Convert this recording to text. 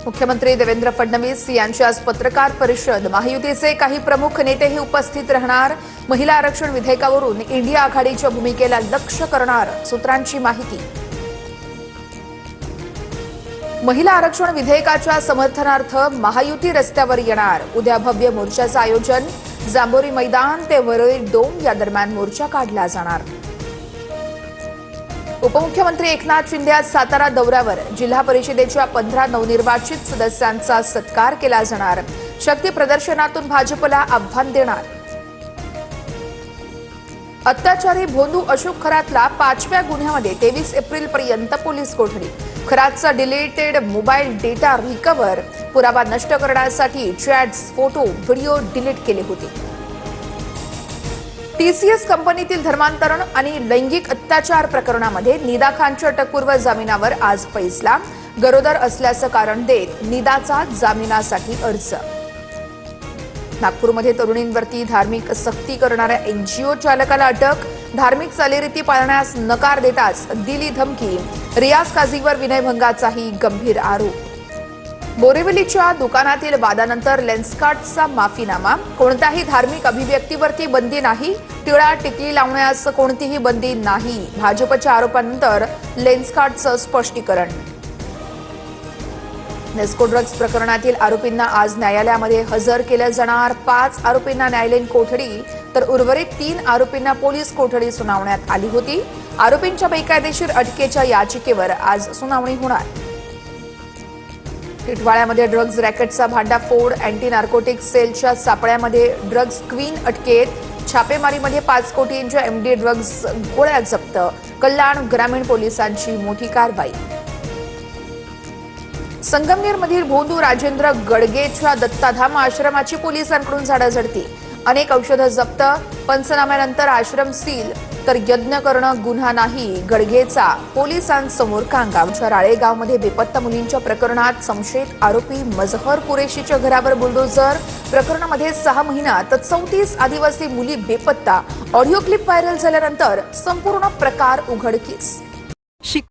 मुख्यमंत्री देवेंद्र फडणवीस यांची आज पत्रकार परिषद। महायुतीचे काही प्रमुख नेतेही उपस्थित राहणार। महिला आरक्षण विधेयकावरून इंडिया आघाडीच्या भूमिकेला लक्ष्य करणार सूत्रांची माहिती। महिला आरक्षण विधेयकाच्या समर्थनार्थ महायुती रस्त्यावर येणार। उद्या भव्य मोर्चाचं आयोजन। जांभोरी मैदान ते वरळी डोम या दरम्यान मोर्चा काढला जाणार। उपमुख्यमंत्री एकनाथ शिंदे आज सातारा दौऱ्यावर। जिल्हा परिषदेच्या 15 नवनिर्वाचित सदस्यांचा सत्कार केला जाणार। शक्ती प्रदर्शनातून भाजपला आव्हान देणार। अत्याचारी भोंदू अशोक खरातला 5व्या गुन्ह्यामध्ये 23 एप्रिलपर्यंत पोलीस कोठडी। खरातचा डिलीटेड मोबाईल डेटा रिकव्हर। पुरावा नष्ट करण्यासाठी चॅट्स, फोटो, व्हिडिओ डिलीट केले होते। टीसीएस कंपनीतील धर्मांतरण आणि लैंगिक अत्याचार प्रकरणामध्ये निदा खानच्या अटकपूर्व जामिनावर आज फैसला। गरोदर असल्याचं कारण देत निदाचा जामिनासाठी अर्ज। नागपूरमध्ये तरुणींवरती धार्मिक सक्ती करणाऱ्या एनजीओ चालकाला अटक। धार्मिक चालीरीती पाळण्यास नकार देताच दिली धमकी। रियाज काझीवर विनयभंगाचाही गंभीर आरोप। बोरिवलीच्या दुकानातील वादानंतर लेन्सकार्टचा माफीनामा। कोणत्याही धार्मिक अभिव्यक्तीवरती बंदी नाही। टिळा टिकली लावण्यास कोणतीही बंदी नाही। भाजपच्या आरोपानंतर लेन्सकार्टचं स्पष्टीकरण। नेस्को ड्रग्ज प्रकरणातील आरोपींना आज न्यायालयामध्ये हजर केलं जाणार। 5 आरोपींना न्यायालयीन कोठडी तर उर्वरित 3 आरोपींना पोलीस कोठडी सुनावण्यात आली होती। आरोपींच्या बेकायदेशीर अटकेच्या याचिकेवर आज सुनावणी होणार। टिटवाळ्यामध्ये ड्रग्ज रॅकेटचा भांडाफोड। अँटी नार्कोटिक सेलच्या सापळ्यामध्ये ड्रग्ज क्वीन अटकेत। छापेमारीमध्ये 5 कोटींच्या एमडी ड्रग्ज गोळ्या जप्त। कल्याण ग्रामीण पोलिसांची मोठी कारवाई। संगमनेरमधील भोंदू राजेंद्र गडगेच्या दत्ताधाम आश्रमाची पोलिसांकडून झाडाझडती। अनेक औषधं जप्त। पंचनाम्यानंतर आश्रम सील तर यज्ञ करणं गुन्हा नाही। गडगेचा पोलिसांसमोर कांगावच्या राळेगावमध्ये बेपत्ता मुलींच्या प्रकरणात संशयित आरोपी मजहर कुरेशीच्या घरावर बुलडोझर। प्रकरणामध्ये 6 महिन्यात 34 आदिवासी मुली बेपत्ता। ऑडिओ क्लिप व्हायरल झाल्यानंतर संपूर्ण प्रकार उघडकीस।